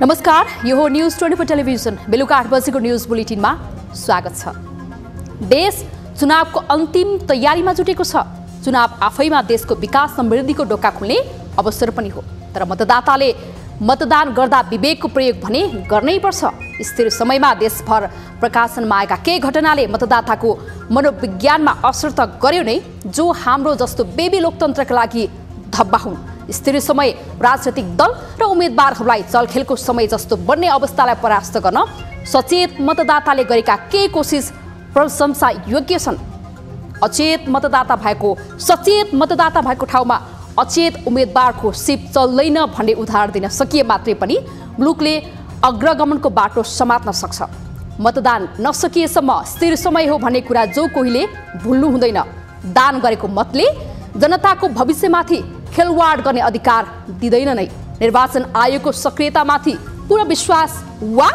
नमस्कार, यो हो न्यूज 24 टेलिभिजन बेलुका 8 बजेको न्यूज बुलेटिनमा स्वागत छ। देश चुनावको अन्तिम तयारीमा जुटेको छ। चुनाव आफैमा देशको विकास समृद्धिको ढोका खुल्ने अवसर पनि हो, तर मतदाताले मतदान गर्दा विवेकको प्रयोग भने गर्नै पर्छ। स्थिर समयमा देशभर प्रकाशनमा आएका केही घटनाले मतदाताको मनोविज्ञानमा असर त गर्यो नै, जो हाम्रो जस्तो बेबी लोकतन्त्रका लागि धब्बा हुन्। स्थिर समय राजनैतिक दल र उम्मेदवारहरूलाई चलखेलको समय जस्तो बन्ने अवस्थालाई परास्त गर्न सचेत मतदाताले गरेका केही कोसिस प्रशंसा योग्य छन्। सचेत मतदाता भएको ठाउँमा अचेत उम्मेदवारको सिप चल्दैन भन्ने उदाहरण दिन सकिए मात्रै पनि मुलुकले अग्रगमनको बाटो समात्न सक्छ। मतदान नसकिएसम्म स्थिर समय हो भन्ने कुरा जो कोहीले भुल्नु हुँदैन। दान गरेको मतले जनताको भविष्यमाथि खेलवाड गर्ने अधिकार दिँदैन नै। निर्वाचन आयोगको सक्रियतामाथि पूर्ण विश्वास वा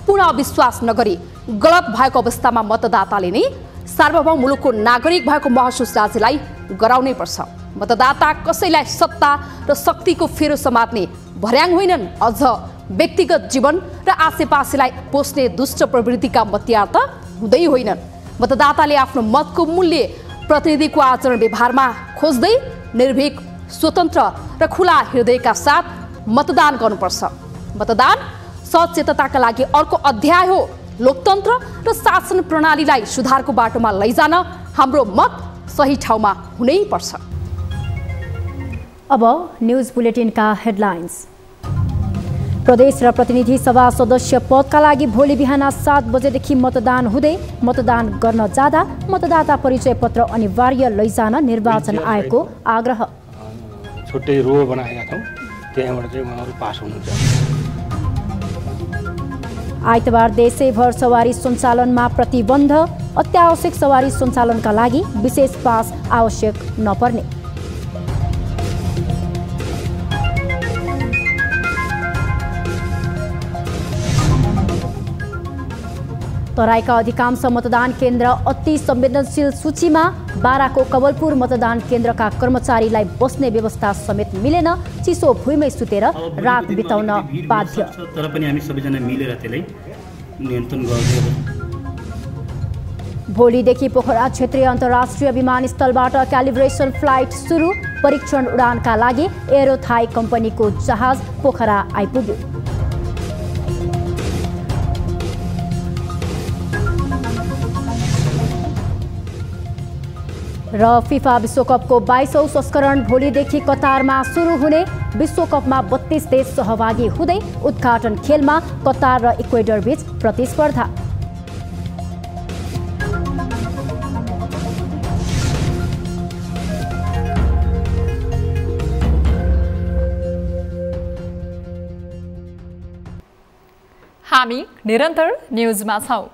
पूर्ण अविश्वास नगरी गलत भएको अवस्थामा मतदाताले नै सार्वभौम मुलुकको नागरिक भएको महसुस राज्यलाई गराउनै पर्छ। मतदाता कसैलाई सत्ता र शक्तिको फेरो समात्ने भर्याङ होइनन्, अझ व्यक्तिगत जीवन र आसेपासेलाई पोस्ने दुष्ट प्रवृत्तिका मतियार त हुँदै होइनन्। मतदाताले आफ्नो मतको मूल्य प्रतिनिधिको आचरण व्यवहारमा खोज्दै निर्भीक, स्वतन्त्र र खुला हृदयका साथ मतदान गर्नुपर्छ। मतदान सचेतताका लागि अर्को अध्याय हो। लोकतन्त्र र शासन प्रणालीलाई सुधारको बाटोमा लैजान हाम्रो मत सही ठाउँमा हुनै पर्छ। अब न्यूज बुलेटिनका हेडलाइन्स। प्रदेश र प्रतिनिधि सभा सदस्य पदका लागि भोलि बिहान 7 बजेदेखि मतदान हुँदै मतदान गर्न जाँदा मतदाता परिचय पत्र अनिवार्य लैजान निर्वाचन आयोगको आग्रह। छुट्टै रो बनाएका छौँ, त्यहाँबाट चाहिँ उहाँहरू पास हुनुहुन्छ। आइतबार देशैभर सवारी सञ्चालनमा प्रतिबन्ध। अत्यावश्यक सवारी सञ्चालनका लागि विशेष पास आवश्यक नपर्ने। तराईका अधिकांश मतदान केन्द्र अति संवेदनशील सूचीमा। बाराको कवलपुर मतदान केन्द्रका कर्मचारीलाई बस्ने व्यवस्था समेत मिलेन। चिसो भुइँमै सुतेर रात बिताउन बाध्य। तर पनि हामी सबैजना मिलेर त्यसलाई नियन्त्रण गर्दै। भोलिदेखि पोखरा क्षेत्रीय अन्तर्राष्ट्रिय विमानस्थलबाट क्यालिब्रेसन फ्लाइट सुरु। परीक्षण उडानका लागि एरोथाई कम्पनीको जहाज पोखरा आइपुग्यो। र फिफा विश्वकपको 22औं संस्करण भोलिदेखि कतारमा सुरु हुने। विश्वकपमा 32 देश सहभागी हुँदै उद्घाटन खेलमा कतार र इक्वेडर बीच प्रतिस्पर्धा। हामी निरन्तर न्यूजमा छौं।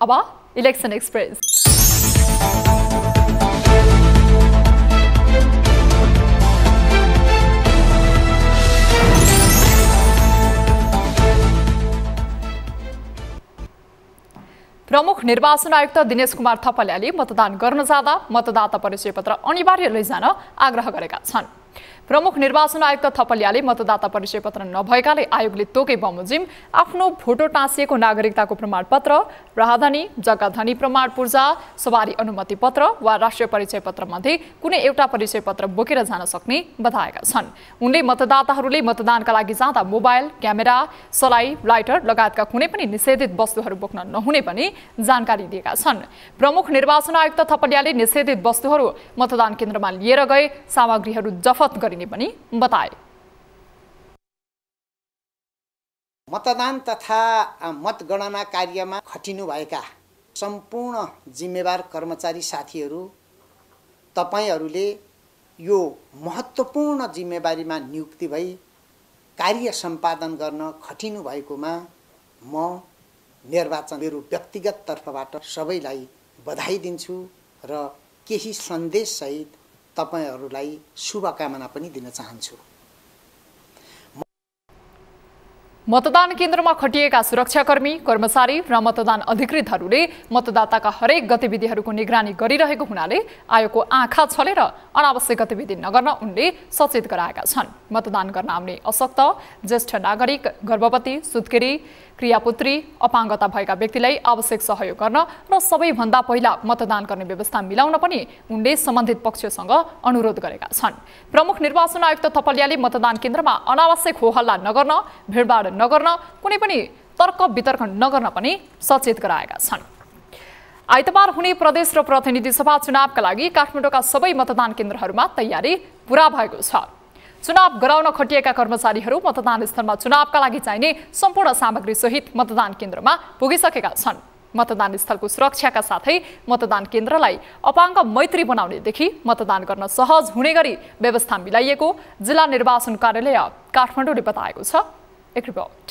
अब इलेक्सन एक्सप्रेस। प्रमुख निर्वाचन आयुक्त दिनेश कुमार थपलियाले मतदान गर्न जाँदा मतदाता परिचय पत्र अनिवार्य लैजान आग्रह गरेका छन्। प्रमुख निर्वाचन आयुक्त थपलियाले मतदाता परिचय पत्र नभएकाले आयोगले तोके बमोजिम आफ्नो फोटो टाँसिएको नागरिकताको प्रमाणपत्र, राहदानी, जग्गाधनी प्रमाण पूर्जा, सवारी अनुमति पत्र वा राष्ट्रिय परिचय पत्र मध्ये कुनै एउटा परिचय पत्र बोकेर जान सक्ने बताएका छन्। उनले मतदाताहरूले मतदानका लागि जाँदा मोबाइल, क्यामेरा, सलाई, लाइटर लगायतका कुनै पनि निषेधित वस्तुहरू बोक्न नहुने पनि जानकारी दिएका छन्। प्रमुख निर्वाचन आयुक्त थपलियाले निषेधित वस्तुहरू मतदान केन्द्रमा लिएर गए सामग्रीहरू जफत गरिने पनि बताए। मतदान तथा मतगणना कार्यमा खटिनुभएका सम्पूर्ण जिम्मेवार कर्मचारी साथीहरू, तपाईहरूले यो महत्त्वपूर्ण जिम्मेवारीमा नियुक्ति भई कार्य सम्पादन गर्न खटिनु भएकोमा म निर्वाचन मेरो व्यक्तिगत तर्फबाट सबैलाई बधाई दिन्छु र केही सन्देशसहित तपाईँहरूलाई शुभकामना पनि दिन चाहन्छु। मतदान केन्द्रमा खटिएका सुरक्षाकर्मी, कर्मचारी र मतदान अधिकृतहरूले मतदाताका हरेक गतिविधिहरूको निगरानी गरिरहेको हुनाले आयोगको आँखा छलेर अनावश्यक गतिविधि नगर्न उनले सचेत गराएका छन्। मतदान गर्न आउने अशक्त, ज्येष्ठ नागरिक, गर्भवती, सुत्केरी, क्रियापुत्री, अपाङ्गता भएका व्यक्तिलाई आवश्यक सहयोग गर्न र सबैभन्दा पहिला मतदान गर्ने व्यवस्था मिलाउन पनि उनले सम्बन्धित पक्षसँग अनुरोध गरेका छन्। प्रमुख निर्वाचन आयुक्त थपलियाले मतदान केन्द्रमा अनावश्यक होहल्ला नगर्न, भिडभाड नगर्न, कुनै पनि तर्क वितर्क नगर्न पनि सचेत गराएका छन्। आइतबार हुने प्रदेश र प्रतिनिधि सभा चुनावका लागि काठमाडौँका सबै मतदान केन्द्रहरूमा तयारी पूरा भएको छ। चुनाव गराउन खटिएका कर्मचारीहरू मतदान स्थलमा चुनावका लागि चाहिने सम्पूर्ण सामग्री सहित मतदान केन्द्रमा पुगिसकेका छन्। मतदान स्थलको सुरक्षाका साथै मतदान केन्द्रलाई अपाङ्ग मैत्री बनाउनेदेखि मतदान गर्न सहज हुने गरी व्यवस्था मिलाइएको जिल्ला निर्वाचन कार्यालय काठमाडौँले बताएको छ। एक रिपोर्ट।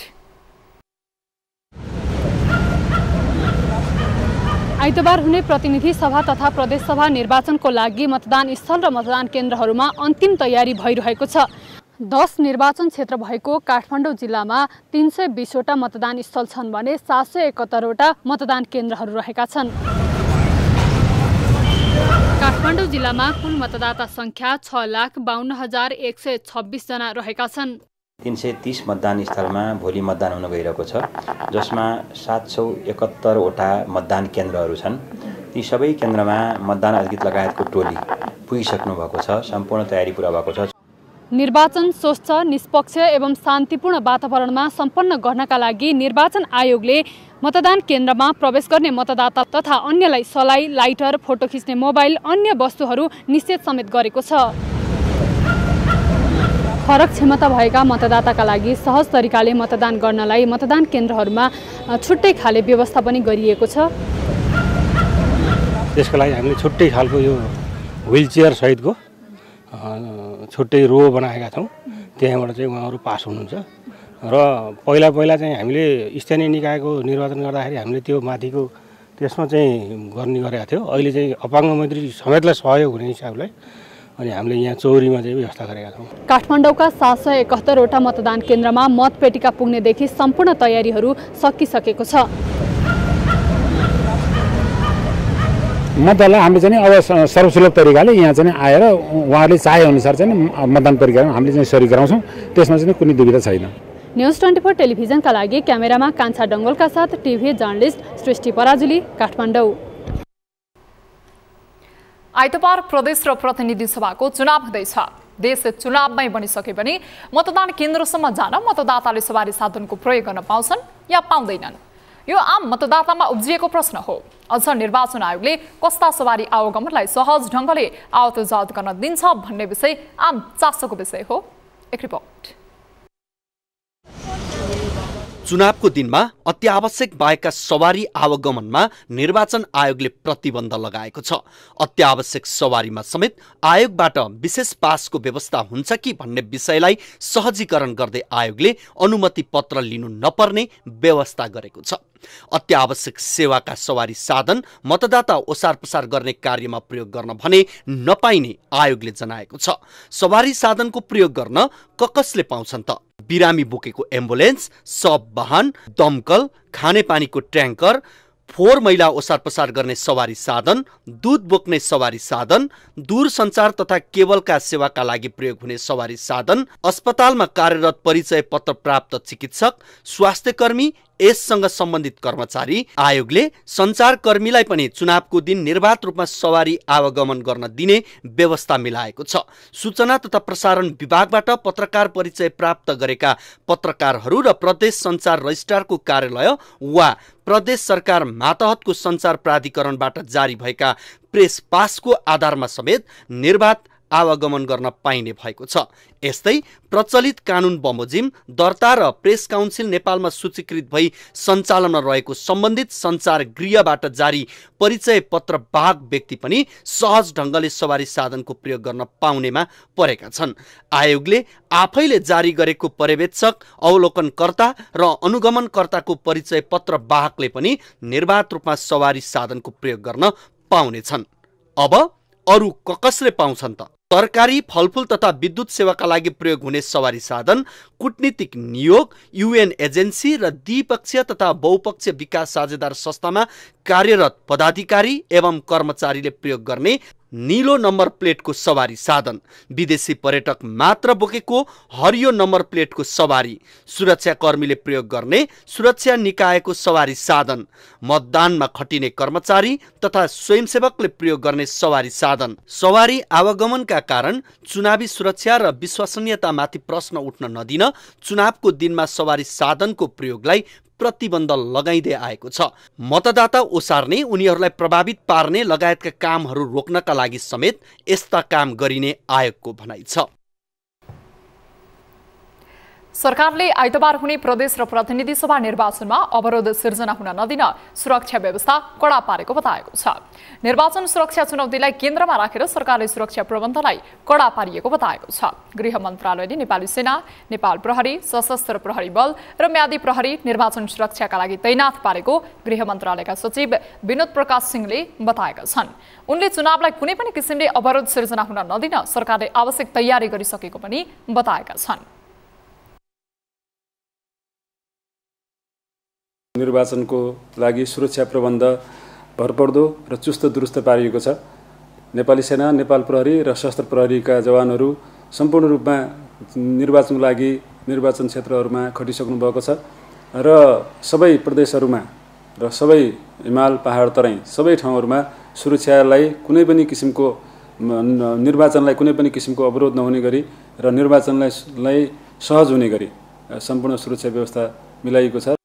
आइतबार हुने प्रतिनिधि सभा तथा प्रदेश सभा निर्वाचनको लागि मतदान स्थल र मतदान केन्द्रहरूमा अन्तिम तयारी भइरहेको छ। 10 निर्वाचन क्षेत्र भएको काठमाडौँ जिल्लामा 320 वटा मतदान स्थल छन् भने 771 वटा मतदान केन्द्रहरू रहेका छन्। काठमाडौँ जिल्लामा कुल मतदाता संख्या 6,52,126 जना रहेका छन्। 330 मतदान स्थलमा भोलि मतदान हुन गइरहेको छ, जसमा 771 वटा मतदान केन्द्रहरू छन्। ती सबै केन्द्रमा मतदान अधिकृत लगायतको टोली पुगिसक्नु भएको छ। सम्पूर्ण तयारी पूरा भएको छ। निर्वाचन स्वच्छ, निष्पक्ष एवं शान्तिपूर्ण वातावरणमा सम्पन्न गर्नका लागि निर्वाचन आयोगले मतदान केन्द्रमा प्रवेश गर्ने मतदाता तथा अन्यलाई सलाई, लाइटर, फोटो खिच्ने मोबाइल, अन्य वस्तुहरू निषेध समेत गरेको छ। फरक क्षमता भएका मतदाताका लागि सहज तरिकाले मतदान गर्नलाई मतदान केन्द्रहरूमा छुट्टै खाले व्यवस्था पनि गरिएको छ। त्यसको लागि हामीले छुट्टै खालको यो व्हील चेयर सहितको छुट्टै रो बनाएका छौँ। त्यहाँबाट चाहिँ उहाँहरू पास हुनुहुन्छ र पहिला चाहिँ हामीले स्थानीय निकायको निर्वाचन गर्दाखेरि हामीले त्यो माथिको त्यसमा चाहिँ गर्ने गरेका थियौँ। अहिले चाहिँ अपाङ्ग मैत्री समेतलाई सहयोग हुने हिसाबले अनि हामीले यहाँ चौरीमा चाहिँ व्यवस्था गरेका छौँ। काठमाडौँका 771 वटा मतदान केन्द्रमा मतपेटिका पुग्नेदेखि सम्पूर्ण तयारीहरू सकिसकेको छ। मतदातालाई हामीले चाहिँ अब सर्वसुलभ तरिकाले यहाँ चाहिँ आएर उहाँहरूले चाहेअनुसार चाहिँ मतदान प्रक्रियामा हामीले चाहिँ सहयोग गराउँछौँ। त्यसमा चाहिँ कुनै दुविधा छैन। न्युज 24 टेलिभिजनका लागि क्यामेरामा कान्छा डङ्गोलका साथ टिभी जर्नलिस्ट सृष्टि पराजुली, काठमाडौँ। आइतबार प्रदेश र प्रतिनिधि सभाको चुनाव हुँदैछ। देश चुनावमै बनिसके पनि मतदान केन्द्रसम्म जान मतदाताले सवारी साधनको प्रयोग गर्न पाउँछन् या पाउँदैनन्? यो आम मतदातामा उब्जिएको प्रश्न हो। अझ निर्वाचन आयोगले कस्ता सवारी आवागमनलाई सहज ढङ्गले आवतजात गर्न दिन्छ भन्ने विषय आम चासोको विषय हो। एक रिपोर्ट। चुनावको दिनमा अत्यावश्यक बाहेकका सवारी आवागमनमा निर्वाचन आयोगले प्रतिबन्ध लगाएको छ। अत्यावश्यक सवारीमा समेत आयोगबाट विशेष पासको व्यवस्था हुन्छ कि भन्ने विषयलाई सहजीकरण गर्दै आयोगले अनुमति पत्र लिनु नपर्ने व्यवस्था गरेको छ। अत्यावश्यक सेवाका सवारी साधन मतदाता ओसार पसार गर्ने कार्यमा प्रयोग गर्न भने नपाइने आयोगले जनाएको छ। सवारी साधनको प्रयोग गर्न कसले पाउँछन् त? बिरामी बोकेको एम्बुलेन्स, सब वाहन, दमकल, खानेपानीको ट्याङ्कर, फोहोर मैला ओसार पसार गर्ने सवारी साधन, दूध बोक्ने सवारी साधन, दूरसञ्चार तथा केबलका सेवाका लागि प्रयोग हुने सवारी साधन, अस्पतालमा कार्यरत परिचय पत्र प्राप्त चिकित्सक, स्वास्थ्यकर्मी, यससँग सम्बन्धित कर्मचारी। आयोगले सञ्चारकर्मीलाई पनि चुनावको दिन निर्वाध रूपमा सवारी आवागमन गर्न दिने व्यवस्था मिलाएको छ। सूचना तथा प्रसारण विभागबाट पत्रकार परिचय प्राप्त गरेका पत्रकारहरू र प्रदेश सञ्चार रजिस्ट्रारको कार्यालय वा प्रदेश सरकार मातहतको सञ्चार प्राधिकरणबाट जारी भएका प्रेस पासको आधारमा समेत निर्वाध आवागमन गर्न पाइने भएको छ। यस्तै प्रचलित कानुन बमोजिम दर्ता र प्रेस काउन्सिल नेपालमा सूचीकृत भई सञ्चालनमा रहेको सम्बन्धित सञ्चार गृहबाट जारी परिचय पत्र वाहक व्यक्ति पनि सहज ढङ्गले सवारी साधनको प्रयोग गर्न पाउनेमा परेका छन्। आयोगले आफैले जारी गरेको पर्यवेक्षक, अवलोकनकर्ता र अनुगमनकर्ताको परिचय पत्र वाहकले पनि निर्वाध रूपमा सवारी साधनको प्रयोग गर्न पाउनेछन्। अब अरू कसले पाउँछन् त? तरकारी, फलफुल तथा विद्युत सेवाका लागि प्रयोग हुने सवारी साधन कूटनीतिक नियोग, UN एजेन्सी र द्विपक्षीय तथा बहुपक्षीय विकास साझेदार संस्थामा कार्यरत पदाधिकारी एवं कर्मचारीले प्रयोग गर्ने नीलो नम्बर प्लेटको सवारी साधन, विदेशी पर्यटक मात्र बोकेको हरियो नम्बर प्लेटको सवारी, सुरक्षाकर्मीले प्रयोग गर्ने सुरक्षा निकायको सवारी साधन, मतदानमा खटिने कर्मचारी तथा स्वयंसेवकले प्रयोग गर्ने सवारी साधन। सवारी आवागमनका कारण चुनावी सुरक्षा र विश्वसनीयतामाथि प्रश्न उठ्न नदिन चुनावको दिनमा सवारी साधनको प्रयोगलाई प्रतिबन्ध लगाइँदै आएको छ। मतदाता ओसार्ने, उनीहरूलाई प्रभावित पार्ने लगायतका कामहरू रोक्नका लागि समेत यस्ता काम गरिने आयोगको भनाइ छ। सरकारले आइतबार हुने प्रदेश र प्रतिनिधि सभा निर्वाचनमा अवरोध सिर्जना हुन नदिन सुरक्षा व्यवस्था कडा पारेको बताएको छ। निर्वाचन सुरक्षा चुनौतीलाई केन्द्रमा राखेर सरकारले सुरक्षा प्रबन्धलाई कडा पारिएको बताएको छ। गृह मन्त्रालयले नेपाली सेना, नेपाल प्रहरी, सशस्त्र प्रहरी बल र म्यादी प्रहरी निर्वाचन सुरक्षाका लागि तैनाथ पारेको गृह मन्त्रालयका सचिव विनोद प्रकाश सिंहले बताएका छन्। उनले चुनावलाई कुनै पनि किसिमले अवरोध सिर्जना हुन नदिन सरकारले आवश्यक तयारी गरिसकेको पनि बताएका छन्। निर्वाचनको लागि सुरक्षा प्रबन्ध भरपर्दो र चुस्त दुरुस्त पारिएको छ। नेपाली सेना, नेपाल प्रहरी र सशस्त्र प्रहरीका जवानहरू सम्पूर्ण रूपमा निर्वाचनको लागि निर्वाचन क्षेत्रहरूमा खटिसक्नु भएको छ र सबै प्रदेशहरूमा र सबै हिमाल, पहाड, तराई सबै ठाउँहरूमा सुरक्षालाई कुनै पनि किसिमको निर्वाचनलाई कुनै पनि किसिमको अवरोध नहुने गरी र निर्वाचनलाई सहज हुने गरी सम्पूर्ण सुरक्षा व्यवस्था मिलाइएको छ।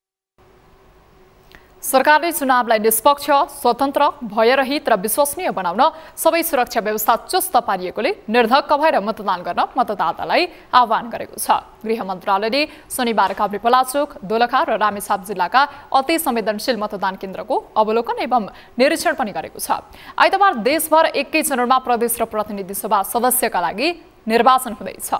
सरकारले चुनावलाई निष्पक्ष, स्वतन्त्र, भयरहित र विश्वसनीय बनाउन सबै सुरक्षा व्यवस्था चुस्त पारिएकोले निर्धक्क भएर मतदान गर्न मतदातालाई आह्वान गरेको छ। गृह मन्त्रालयले शनिबार काभ्रेपलाचोक, दोलखा र रामेछाप जिल्लाका अति संवेदनशील मतदान केन्द्रको अवलोकन एवं निरीक्षण पनि गरेको छ। आइतबार देशभर एकै चरणमा प्रदेश र प्रतिनिधि सभा सदस्यका लागि निर्वाचन हुँदैछ।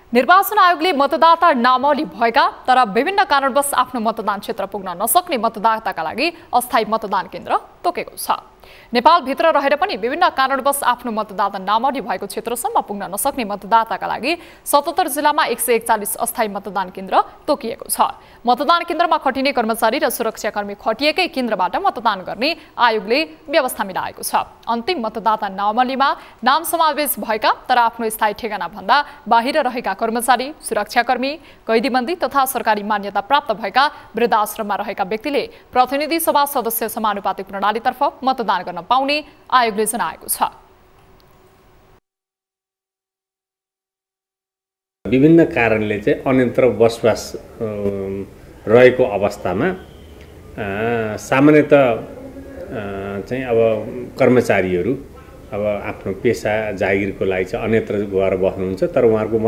निर्वाचन आयोगले मतदाता नामावली भएका तर विभिन्न कारणवश आफ्नो मतदान क्षेत्र पुग्न नसक्ने मतदाताका लागि अस्थायी मतदान केन्द्र तोकेको छ। नेपालभित्र रहेर पनि विभिन्न कारणवश आफ्नो मतदाता नामावली भएको क्षेत्रसम्म पुग्न नसक्ने मतदाताका लागि 77 जिल्लामा 141 अस्थायी मतदान केन्द्र तोकिएको छ। मतदान केन्द्रमा खटिने कर्मचारी र सुरक्षाकर्मी खटिएकै केन्द्रबाट मतदान गर्ने आयोगले व्यवस्था मिलाएको छ। अन्तिम मतदाता नामावलीमा नाम समावेश भएका तर आफ्नो स्थायी ठेगाना भन्दा बाहिर रहेका कर्मचारी, सुरक्षाकर्मी, कैदीबन्दी तथा सरकारी मान्यता प्राप्त भएका वृद्धाश्रममा रहेका व्यक्तिले प्रतिनिधि सभा सदस्य समानुपातिक प्रणालीतर्फ मतदान गर्न पाउने आयोगले जनाएको छ। विभिन्न कारणले चाहिँ अन्यत्र बसोबास रहेको अवस्थामा सामान्यतः चाहिँ अब कर्मचारीहरू अब आफ्नो पेसा जागिरको लागि चाहिँ अन्यत्र गएर बस्नुहुन्छ तर उहाँहरूको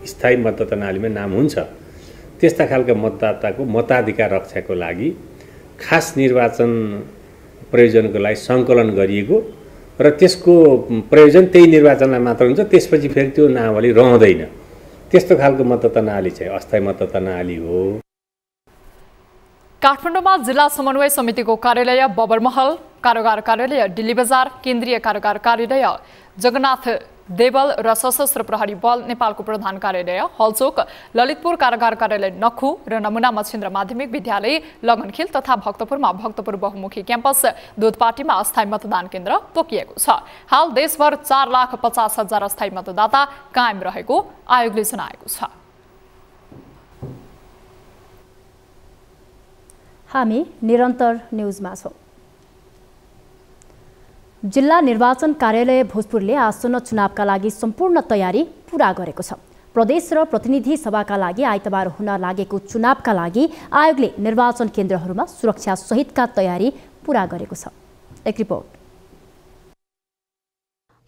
स्थायी मतदाता नालीमा नाम हुन्छ। त्यस्ता खालका मतदाताको मताधिकार रक्षाको लागि खास निर्वाचन प्रयोजनको लागि सङ्कलन गरिएको र त्यसको प्रयोजन त्यही निर्वाचनलाई मात्र हुन्छ। त्यसपछि फेरि त्यो नामावली रहँदैन। त्यस्तो खालको मतदाता नाली चाहिँ अस्थायी मतदाता नाली हो। काठमाडौँमा जिल्ला समन्वय समितिको कार्यालय बबरमहल, कारोगार कार्यालय दिल्ली बजार, केन्द्रीय कारोगार कार्यालय जगन्नाथ देवल र सशस्त्र प्रहरी बल नेपालको प्रधान कार्यालय हलचोक, ललितपुर कारागार कार्यालय नखु र नमुना मच्छिन्द्र माध्यमिक विद्यालय लगनखिल तथा भक्तपुरमा भक्तपुर बहुमुखी क्याम्पस दुधपाटीमा अस्थायी मतदान केन्द्र तोकिएको छ। हाल देशभर 4,50,000 अस्थायी मतदाता कायम रहेको आयोगले जनाएको छ। हामी निरन्तर न्यूजमा छौं। जिल्ला निर्वाचन कार्यालय भोजपुरले आसन्न चुनावका लागि सम्पूर्ण तयारी पूरा गरेको छ। प्रदेश र प्रतिनिधि सभाका लागि आइतबार हुन लागेको चुनावका लागि आयोगले निर्वाचन केन्द्रहरूमा सुरक्षा सहितका तयारी पूरा गरेको छ। एक रिपोर्ट।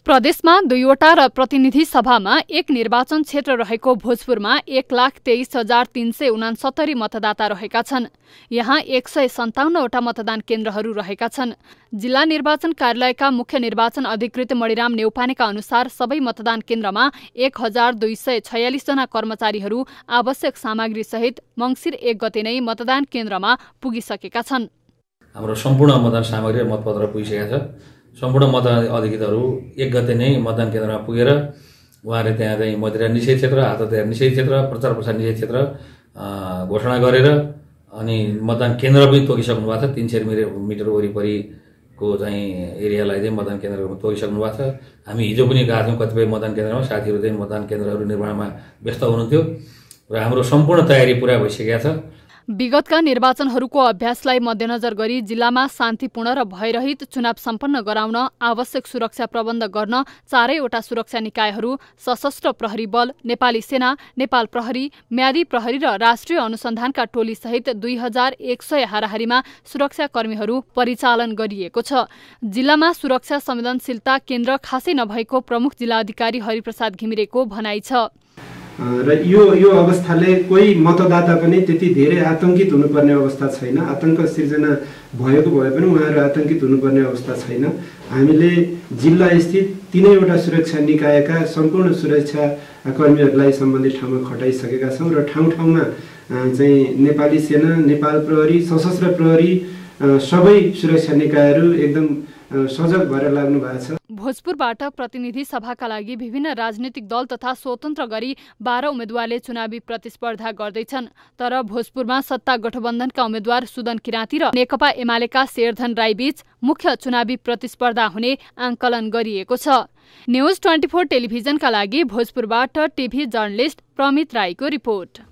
प्रदेशमा 2वटा र प्रतिनिधि सभामा 1 निर्वाचन क्षेत्र रहेको भोजपुरमा 1,23,369 मतदाता रहेका छन्। यहाँ 157वटा मतदान केन्द्रहरू रहेका छन्। जिल्ला निर्वाचन कार्यालयका मुख्य निर्वाचन अधिकृत मणिराम नेउपानेका अनुसार सबै मतदान केन्द्रमा 1,246 जना कर्मचारीहरू आवश्यक सामग्री सहित मङ्सिर 1 गते नै मतदान केन्द्रमा पुगिसकेका छन्। हाम्रो सम्पूर्ण मतदान सामग्री र मतपत्र पुगिसकेका छ। सम्पूर्ण मतदान अधिकृतहरू 1 गते नै मतदान केन्द्रमा पुगेर उहाँले त्यहाँ चाहिँ मदिरा निषेध क्षेत्र, हात हतियार निषेध क्षेत्र, प्रचार प्रसार निषेध क्षेत्र घोषणा गरेर अनि मतदान केन्द्र पनि तोकिसक्नु भएको छ। 300 मिटर वरिपरिको चाहिँ एरियालाई चाहिँ मतदान केन्द्रमा तोकिसक्नु भएको छ। हामी हिजो पनि गएका थियौँ कतिपय मतदान केन्द्रमा, साथीहरू चाहिँ मतदान केन्द्रहरू निर्माणमा व्यस्त हुनुहुन्थ्यो र हाम्रो सम्पूर्ण तयारी पुरा भइसकेको छ। विगतका निर्वाचनहरूको अभ्यासलाई मध्यनजर गरी जिल्लामा शान्तिपूर्ण र भयरहित चुनाव सम्पन्न गराउन आवश्यक सुरक्षा प्रबन्ध गर्न 4वटा सुरक्षा निकायहरू, सशस्त्र प्रहरी बल, नेपाली सेना, नेपाल प्रहरी, म्यादी प्रहरी र राष्ट्रिय अनुसन्धानका टोली सहित 2100 हाराहारीमा सुरक्षा कर्मीहरू परिचालन गरिएको छ। जिल्लामा सुरक्षा संवेदनशीलता केन्द्र खासै नभएको प्रमुख जिल्ला अधिकारी हरिप्रसाद घिमिरेको भनाइ छ। र यो अवस्थाले कोही मतदाता पनि त्यति धेरै आतंकित हुनुपर्ने अवस्था छैन। आतंक सिर्जना भएको भए पनि उहाँहरू आतंकित हुनुपर्ने अवस्था छैन। हामीले जिल्ला स्थित 3वटा सुरक्षा निकायका सम्पूर्ण सुरक्षा कर्मीहरूलाई सम्बन्धित ठाउँमा खटाइसकेका छौँ र ठाउँ ठाउँमा चाहिँ नेपाली सेना, नेपाल प्रहरी, सशस्त्र प्रहरी सबै सुरक्षा निकायहरू एकदम सजग भएर लाग्नु भएको छ। भोजपुरबाट प्रतिनिधि सभाका लागि विभिन्न राजनीतिक दल तथा स्वतन्त्र गरी 12 उम्मेद्वारले चुनावी प्रतिस्पर्धा गर्दैछन्। तर भोजपुरमा सत्ता गठबन्धनका उम्मेद्वार सुदन किराँती र नेकपा एमालेका शेरधन राई बीच मुख्य चुनावी प्रतिस्पर्धा हुने आंकलन गरिएको छ। न्युज 24 टेलिभिजनका लागि भोजपुरबाट टिभी जर्नलिस्ट प्रमित राईको रिपोर्ट।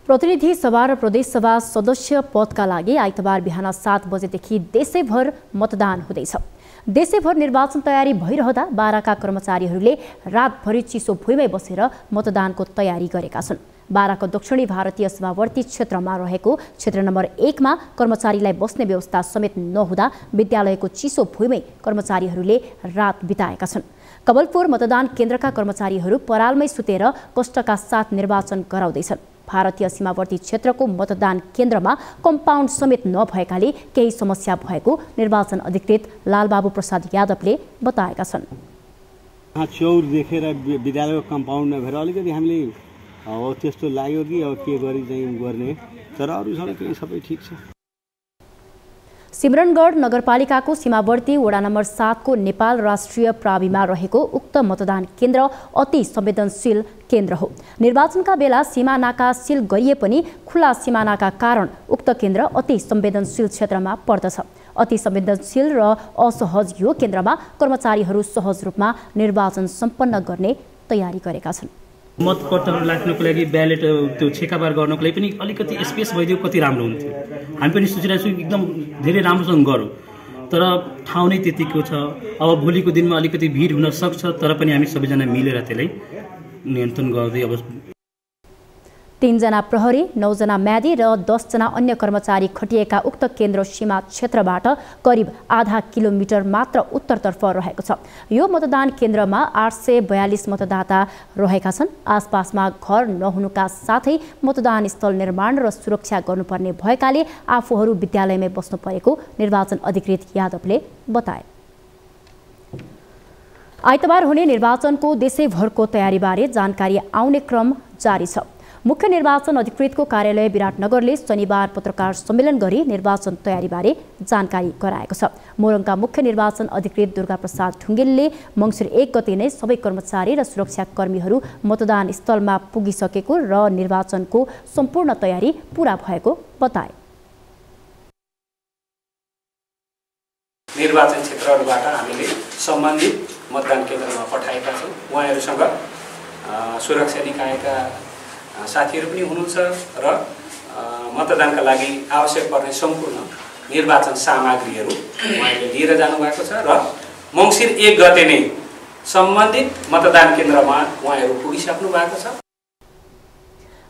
प्रतिनिधि सभा र प्रदेश सभा सदस्य पदका लागि आइतबार बिहान 7 बजेदेखि देशैभर मतदान हुँदैछ। देशैभर निर्वाचन तयारी भइरहँदा बाराका कर्मचारीहरूले रातभरि चिसो भुइँमै बसेर मतदानको तयारी गरेका छन्। बाराको दक्षिणी भारतीय सीमावर्ती क्षेत्रमा रहेको क्षेत्र नम्बर 1 मा कर्मचारीलाई बस्ने व्यवस्था समेत नहुँदा विद्यालयको चिसो भुइँमै कर्मचारीहरूले रात बिताएका छन्। कवलपुर मतदान केन्द्रका कर्मचारीहरू परालमै सुतेर कष्टका साथ निर्वाचन गराउँदैछन्। भारतीय सीमावर्ती क्षेत्रको मतदान केन्द्रमा कम्पाउन्ड समेत नभएकाले केही समस्या भएको निर्वाचन अधिकृत लालबाबु प्रसाद यादवले बताएका छन्। चौर देखेर विद्यालयको कम्पाउन्ड नभएर अलिकति हामीले त्यस्तो लाग्यो कि अब के गरी चाहिँ गर्ने, तर अरू सबै ठिक छ। सिमरनगढ नगरपालिकाको सीमावर्ती वडा नम्बर 7 को नेपाल राष्ट्रिय प्राविमा रहेको उक्त मतदान केन्द्र अति संवेदनशील केन्द्र हो। निर्वाचनका बेला सीमा नाका सील गरिए पनि खुला सीमा नाका कारण उक्त केन्द्र अति संवेदनशील क्षेत्रमा पर्दछ। अति संवेदनशील र असहज यो केन्द्रमा कर्मचारीहरू सहज रूपमा निर्वाचन सम्पन्न गर्ने तयारी गरेका छन्। मतपत्रहरू राख्नको लागि ब्यालेट त्यो छेकाबार गर्नको लागि पनि अलिकति स्पेस भइदियो कति राम्रो हुन्थ्यो। हामी पनि सोचिरहेको छौँ एकदम धेरै राम्रोसँग गरौँ, तर ठाउँ नै त्यतिको छ। अब भोलिको दिनमा अलिकति भिड हुन सक्छ, तर पनि हामी सबैजना मिलेर त्यसलाई नियन्त्रण गर्दै अब 3 जना प्रहरी, 9 जना म्यादी र 10 जना अन्य कर्मचारी खटिएका उक्त केन्द्र सीमा क्षेत्रबाट करिब आधा किलोमिटर मात्र उत्तरतर्फ रहेको छ। यो मतदान केन्द्रमा 842 मतदाता रहेका छन्। आसपासमा घर नहुनुका साथै मतदान स्थल निर्माण र सुरक्षा गर्नुपर्ने भएकाले आफूहरू विद्यालयमै बस्नु परेको निर्वाचन अधिकृत यादवले बताए। आइतबार हुने निर्वाचनको देशैभरको तयारीबारे जानकारी आउने क्रम जारी छ। मुख्य निर्वाचन अधिकृतको कार्यालय विराटनगरले शनिबार पत्रकार सम्मेलन गरी निर्वाचन तयारीबारे जानकारी गराएको छ। मोरङका मुख्य निर्वाचन अधिकृत दुर्गा प्रसाद ढुङ्गेलले मङ्सिर 1 गते नै सबै कर्मचारी र सुरक्षाकर्मीहरू मतदान स्थलमा पुगिसकेको र निर्वाचनको सम्पूर्ण तयारी पूरा भएको बताए। निर्वाचन क्षेत्रहरूबाट हामीले सम्बन्धित मतदान केन्द्रमा पठाएका छौँ। उहाँहरूसँग सुरक्षा निकायका साथीहरू पनि हुनुहुन्छ र मतदानका लागि आवश्यक पर्ने सम्पूर्ण निर्वाचन सामग्रीहरू उहाँले लिएर जानुभएको छ र मङ्सिर 1 गते नै सम्बन्धित मतदान केन्द्रमा उहाँहरू पुगिसक्नु भएको छ।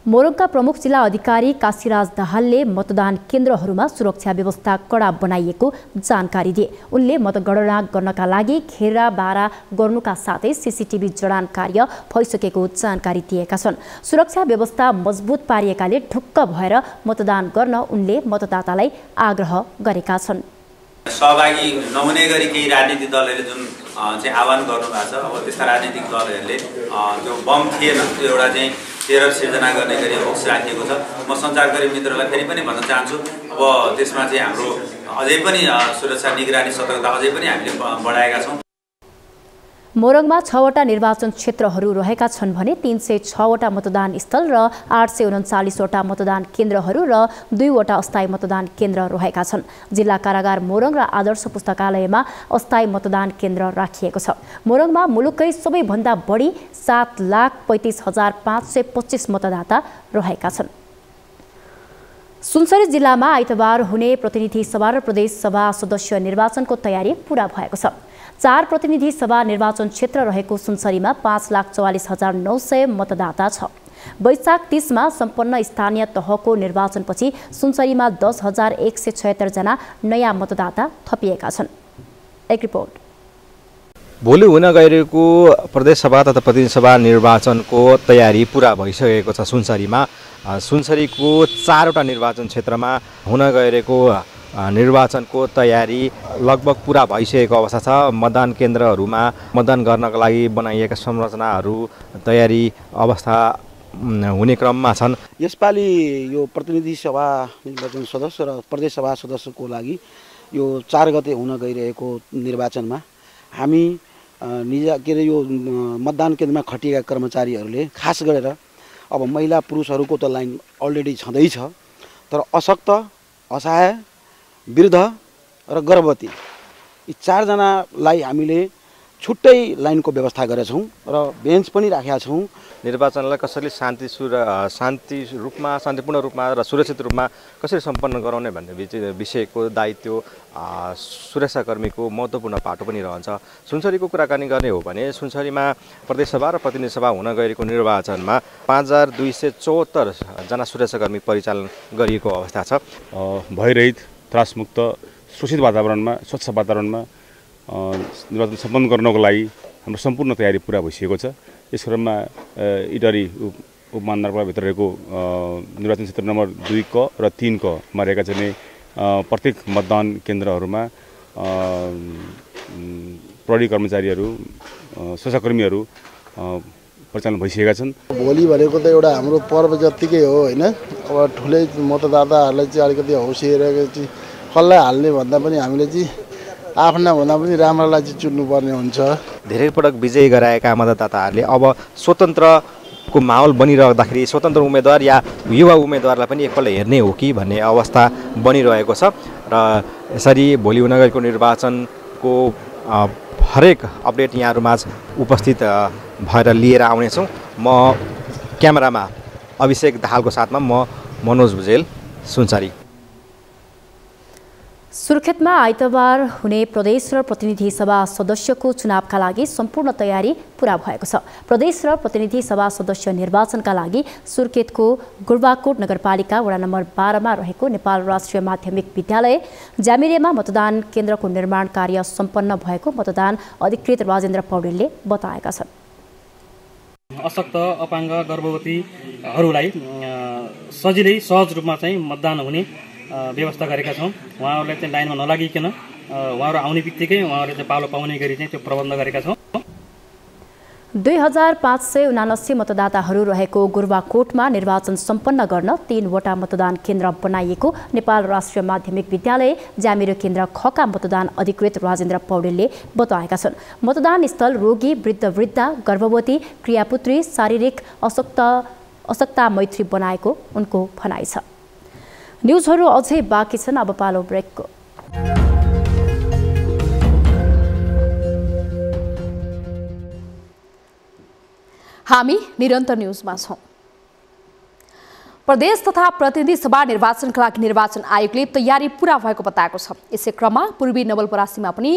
मोरङका प्रमुख जिल्ला अधिकारी काशीराज दाहालले मतदान केन्द्रहरूमा सुरक्षा व्यवस्था कडा बनाइएको जानकारी दिए। उनले मतगणना गर्नका लागि घेरा बारा गर्नुका साथै सीसीटीभी जडान कार्य भइसकेको जानकारी दिएका छन्। सुरक्षा व्यवस्था मजबुत पारिएकाले ढुक्क भएर मतदान गर्न उनले मतदातालाई आग्रह गरेका छन्। सहभागी नहुने गरी केही राजनीतिक दलहरूले जुन चाहिँ आह्वान गर्नुभएको छ, अब त्यस्ता राजनीतिक दलहरूले त्यो बम थिएन, त्यो एउटा चाहिँ टेरर सिर्जना गर्ने गरी होक्स राखिएको छ। म सञ्चारकर्मी मित्रलाई फेरि पनि भन्न चाहन्छु, अब त्यसमा चाहिँ हाम्रो अझै पनि सुरक्षा निगरानी सतर्कता अझै पनि हामीले बढाएका छौँ। मोरङमा 6वटा निर्वाचन क्षेत्रहरू रहेका छन् भने 306वटा मतदान स्थल र 839वटा मतदान केन्द्रहरू र 2वटा अस्थायी मतदान केन्द्र रहेका छन्। जिल्ला कारागार मोरङ र आदर्श पुस्तकालयमा अस्थायी मतदान केन्द्र राखिएको छ। मोरङमा मुलुककै सबैभन्दा बढी 7,35,525 मतदाता रहेका छन्। सुनसरी जिल्लामा आइतबार हुने प्रतिनिधि सभा र प्रदेश सभा सदस्य निर्वाचनको तयारी पूरा भएको छ। 4 प्रतिनिधि सभा निर्वाचन क्षेत्र रहेको सुनसरीमा 5,44,900 मतदाता छ। वैशाख 30 मा सम्पन्न स्थानीय तहको निर्वाचनपछि सुनसरीमा 10,176 जना नयाँ मतदाता थपिएका छन्। एक रिपोर्ट। भोलि हुन गइरहेको प्रदेश सभा तथा प्रतिनिधि सभा निर्वाचनको तयारी पूरा भइसकेको छ। सुनसरीको 4वटा निर्वाचन क्षेत्रमा हुन गइरहेको निर्वाचनको तयारी लगभग पूरा भइसकेको अवस्था छ। मतदान केन्द्रहरूमा मतदान गर्नका लागि बनाइएका संरचनाहरू तयारी अवस्था हुने क्रममा छन्। यसपालि यो प्रतिनिधि सभा निर्वाचन सदस्य र प्रदेश सभा सदस्यको लागि यो 4 गते हुन गइरहेको निर्वाचनमा हामी यो मतदान केन्द्रमा खटिएका कर्मचारीहरूले खास गरेर अब महिला पुरुषहरूको त लाइन अलरेडी छँदैछ, तर अशक्त, असहाय, वृद्ध र गर्भवती यी 4 जनालाई हामीले छुट्टै लाइनको व्यवस्था गरेछौँ र बेन्च पनि राखेका छौँ। निर्वाचनलाई कसरी शान्तिपूर्ण रूपमा र सुरक्षित रूपमा कसरी सम्पन्न गराउने भन्ने विषयको दायित्व सुरक्षाकर्मीको महत्त्वपूर्ण पाटो पनि रहन्छ। सुनसरीको कुराकानी गर्ने हो भने सुनसरीमा प्रदेश सभा र प्रतिनिधि सभा हुन गएको निर्वाचनमा 5,274 जना सुरक्षाकर्मी परिचालन गरिएको अवस्था छ। भयरहित, त्रासमुक्त, सुरक्षित वातावरणमा, स्वच्छ वातावरणमा निर्वाचन सम्पन्न गर्नको लागि हाम्रो सम्पूर्ण तयारी पुरा भइसकेको छ। यस क्रममा इटरी उपमहानगरपालिकाभित्र रहेको निर्वाचन क्षेत्र नम्बर 2 क र 3 क मा रहेका चाहिँ प्रत्येक मतदान केन्द्रहरूमा प्रहरी कर्मचारीहरू, सुरक्षाकर्मीहरू परिचालन भइसकेका छन्। भोलि भनेको त एउटा हाम्रो पर्व जत्तिकै हो होइन। अब ठुलै मतदाताहरूलाई चाहिँ अलिकति हौसिएर चाहिँ कसलाई हाल्ने भन्दा पनि हामीले चाहिँ आफ्ना भन्दा पनि राम्रोलाई चाहिँ चुन्नुपर्ने हुन्छ। धेरै पटक विजयी गराएका मतदाताहरूले अब स्वतन्त्रको माहौल बनिरहँदाखेरि स्वतन्त्र उम्मेदवार या युवा उम्मेदवारलाई पनि एकपल्ट हेर्ने हो कि भन्ने अवस्था बनिरहेको छ र यसरी भोलि हुन गएको निर्वाचनको हरेक अपडेट यहाँहरूमाझ उपस्थित भएर लिएर आउनेछौँ। म क्यामेरामा अभिषेक दाहालको साथमा म मनोज भुजेल, सुनसरी। सुर्खेतमा आइतबार हुने प्रदेश र प्रतिनिधि सभा सदस्यको चुनावका लागि सम्पूर्ण तयारी पूरा भएको छ। प्रदेश र प्रतिनिधि सभा सदस्य निर्वाचनका लागि सुर्खेतको गुरबाकोट नगरपालिका वडा नम्बर 12 मा रहेको नेपाल राष्ट्रिय माध्यमिक विद्यालय ज्यामिरेमा मतदान केन्द्रको निर्माण कार्य सम्पन्न भएको मतदान अधिकृत राजेन्द्र पौडेलले बताएका छन्। अशक्त, अपाङ्ग, गर्भवतीहरूलाई सजिलै सहज रूपमा चाहिँ मतदान हुने व्यवस्था गरेका छौँ। उहाँहरूलाई चाहिँ लाइनमा नलागिकन उहाँहरू आउने बित्तिकै उहाँहरूले चाहिँ पालो पाउने गरी चाहिँ त्यो प्रबन्ध गरेका छौँ। 2579 मतदाताहरू रहेको गुरबाकोटमा निर्वाचन सम्पन्न गर्न 3वटा मतदान केन्द्र बनाइएको नेपाल राष्ट्रिय माध्यमिक विद्यालय ज्यामिरे केन्द्र खका मतदान अधिकृत राजेन्द्र पौडेलले बताएका छन्। मतदान स्थल रोगी, वृद्ध, गर्भवती, क्रियापुत्री, शारीरिक अशक्ता मैत्री बनाएको उनको भनाइ छ। न्युजहरू अझै बाँकी छन्, अब पालो ब्रेकको। हामी निरन्तर न्युजमा छौं। प्रदेश तथा प्रतिनिधि सभा निर्वाचनका लागि निर्वाचन आयोगले तयारी पूरा भएको बताएको छ। यसै क्रममा पूर्वी नवलपरासीमा पनि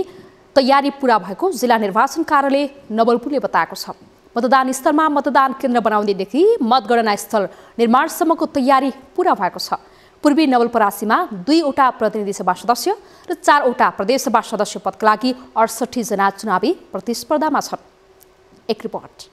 तयारी पूरा भएको जिल्ला निर्वाचन कार्यालय नवलपुरले बताएको छ। मतदान स्थलमा मतदान केन्द्र बनाउनेदेखि मतगणना स्थल निर्माणसम्मको तयारी पूरा भएको छ। पूर्वी नवलपरासीमा 2वटा प्रतिनिधि सभा सदस्य र 4वटा प्रदेश सभा सदस्य पदका लागि 68 जना चुनावी प्रतिस्पर्धामा छन्। एक रिपोर्ट।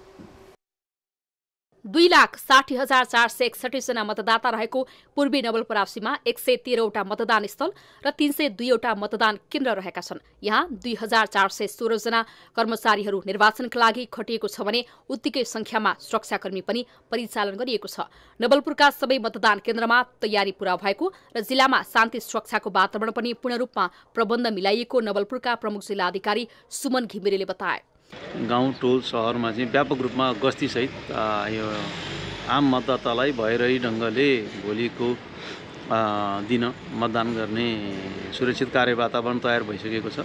2,60,461 जना मतदाता रहेको पूर्वी नवलपरासीमा 113वटा मतदान स्थल र 302वटा मतदान केन्द्र रहेका छन्। यहाँ 2,416 जना कर्मचारीहरू निर्वाचनका लागि खटिएको छ भने उत्तिकै संख्यामा सुरक्षाकर्मी पनि परिचालन गरिएको छ। नवलपुरका सबै मतदान केन्द्रमा तयारी पूरा भएको र जिल्लामा शान्ति सुरक्षाको वातावरण पनि पूर्ण रूपमा प्रबन्ध मिलाइएको नवलपुरका प्रमुख जिल्ला अधिकारी सुमन घिमिरेले बताए। गाउँ टोल सहरमा चाहिँ व्यापक रूपमा गस्तीसहित यो आम मतदातालाई भइरही ढङ्गले भोलिको दिन मतदान गर्ने सुरक्षित कार्य वातावरण तयार भइसकेको छ।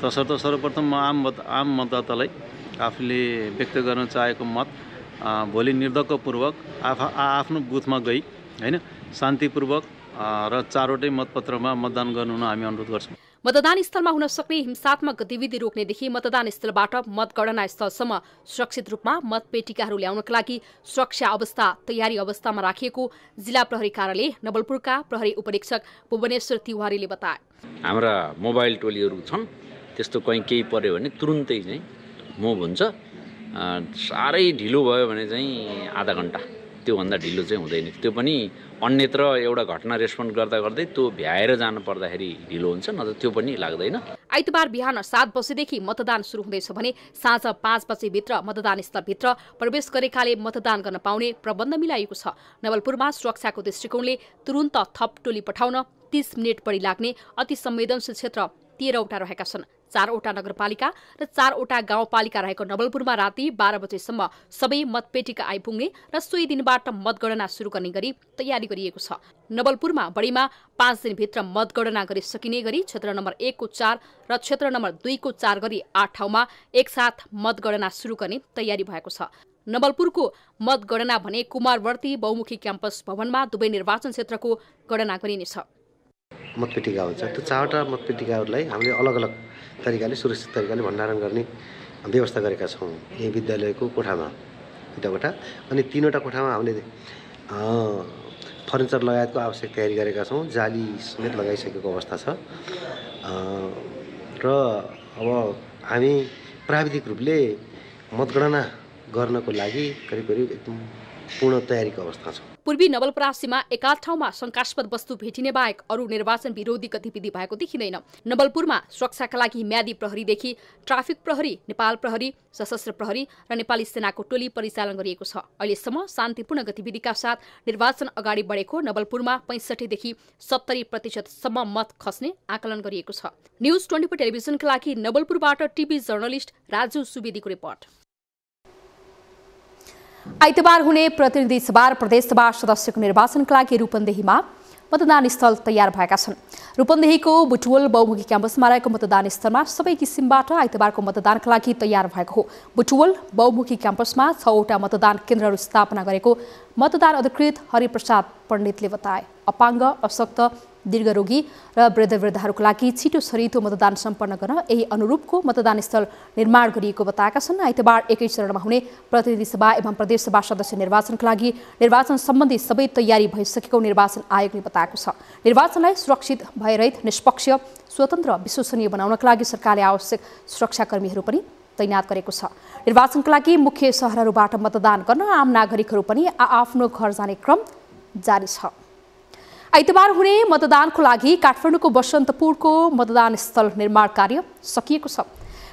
तसर्थ सर्वप्रथम म आम मतदातालाई आफूले व्यक्त गर्न चाहेको मत भोलि निर्धक्कपूर्वक आफ्नो बुथमा गई हैन शान्तिपूर्वक र 4वटै मतपत्रमा मतदान गर्नु हामी अनुरोध गर्छौँ। मतदान स्थलमा हुन सक्ने हिंसात्मक गतिविधि रोक्नेदेखि मतदान स्थलबाट मतगणना स्थलसम्म सुरक्षित रूपमा मतपेटिकाहरू ल्याउनका लागि सुरक्षा अवस्था तयारी अवस्थामा राखिएको जिल्ला प्रहरी कार्यालय नवलपुरका प्रहरी उपरीक्षक भुवनेश्वर तिवारीले बताए। हाम्रा मोबाइल टोलीहरू छन्, त्यस्तो केही पर्यो भने तुरुन्तै चाहिँ मुभ हुन्छ। साह्रै ढिलो भयो भने चाहिँ आधा घण्टा, त्योभन्दा ढिलो चाहिँ हुँदैन। त्यो पनि अन्यत्र एउटा घटना रेस्पोन्ड गर्दा गर्दै त्यो भ्याएर जानु पर्दाखेरि ढिलो हुन्छ, नत्र त्यो पनि लाग्दैन। आइतबार बिहान 7 बजेदेखि मतदान सुरु हुँदैछ भने साँझ 5 बजेभित्र मतदान स्थलभित्र प्रवेश गरेकाले मतदान गर्न पाउने प्रबन्ध मिलाइएको छ। नवलपुरमा सुरक्षाको दृष्टिकोणले तुरुन्त थप टोली पठाउन 30 मिनट बढी लाग्ने अति संवेदनशील क्षेत्र 13वटा रहेका छन्। 4वटा नगरपालिका र 4वटा गाउँपालिका रहेको नवलपुरमा राति 12 बजेसम्म सबै मतपेटिका आइपुग्ने र सोही दिनबाट मतगणना सुरु गर्ने गरी तयारी गरिएको छ। नवलपुरमा बढीमा 5 दिनभित्र मतगणना गरी सकिने गरी क्षेत्र नम्बर 1 को 4 र क्षेत्र नम्बर 2 को 4 गरी 8 ठाउँमा एकसाथ मतगणना सुरु गर्ने तयारी भएको छ। नवलपुरको मतगणना भने कुमारवर्ती बहुमुखी क्याम्पस भवनमा दुवै निर्वाचन क्षेत्रको गणना गरिनेछ। मतपेटिका हुन्छ, त्यो 4वटा मतपेटिकाहरूलाई हामीले अलग अलग तरिकाले सुरक्षित तरिकाले भण्डारण गर्ने व्यवस्था गरेका छौँ। यही विद्यालयको कोठामा 2 कोठा अनि 3वटा कोठामा हामीले फर्निचर लगायतको आवश्यक तयारी गरेका छौँ। जाली समेत लगाइसकेको अवस्था छ र अब हामी प्राविधिक रूपले मतगणना गर्नको लागि करिब एकदम पूर्ण तयारीको अवस्था छ। पूर्वी नवलपरासीमा एकाध ठाउँमा शंकास्पद वस्तु भेटिने बाहेक अरू निर्वाचन विरोधी गतिविधि भएको देखिँदैन। नवलपुरमा सुरक्षाका लागि म्यादी प्रहरीदेखि ट्राफिक प्रहरी, नेपाल प्रहरी, सशस्त्र प्रहरी र नेपाली सेनाको टोली परिचालन गरिएको छ। अहिलेसम्म शान्तिपूर्ण गतिविधिका साथ निर्वाचन अगाडि बढेको नवलपुरमा 65 देखि 70% सम्म मत खस्ने आकलन गरिएको छ। न्यूज 24 टेलिभिजनका लागि नवलपुरबाट टिभी जर्नलिस्ट राजु सुवेदीको रिपोर्ट। आइतबार हुने प्रतिनिधि सभा र प्रदेश सभा सदस्यको निर्वाचनका लागि रूपन्देहीमा मतदान स्थल तयार भएका छन्। रूपन्देहीको बुटवल बहुमुखी क्याम्पसमा रहेको मतदान स्थलमा सबै किसिमबाट आइतबारको मतदानका लागि तयार भएको हो। बुटवल बहुमुखी क्याम्पसमा 6वटा मतदान केन्द्रहरू स्थापना गरेको मतदान अधिकृत हरिप्रसाद पण्डितले बताए। अपाङ्ग, अशक्त, दीर्घरोगी र वृद्धवृद्धाहरूका लागि छिटो छरितो मतदान सम्पन्न गर्न यही अनुरूपको मतदान स्थल निर्माण गरिएको बताएका छन्। आइतबार एकै चरणमा हुने प्रतिनिधि सभा एवं प्रदेश सभा सदस्य निर्वाचनका लागि निर्वाचन सम्बन्धी सबै तयारी भइसकेको निर्वाचन आयोगले बताएको छ। निर्वाचनलाई सुरक्षित, भयरहित, निष्पक्ष, स्वतन्त्र, विश्वसनीय बनाउनका लागि सरकारले आवश्यक सुरक्षाकर्मीहरू पनि तैनात गरेको छ। निर्वाचनका लागि मुख्य सहरहरूबाट मतदान गर्न आम नागरिकहरू पनि आफ्नो घर जाने क्रम जारी छ। आइतबार हुने मतदानको लागि काठमाडौँको बसन्तपुरको मतदान स्थल निर्माण कार्य सकिएको छ।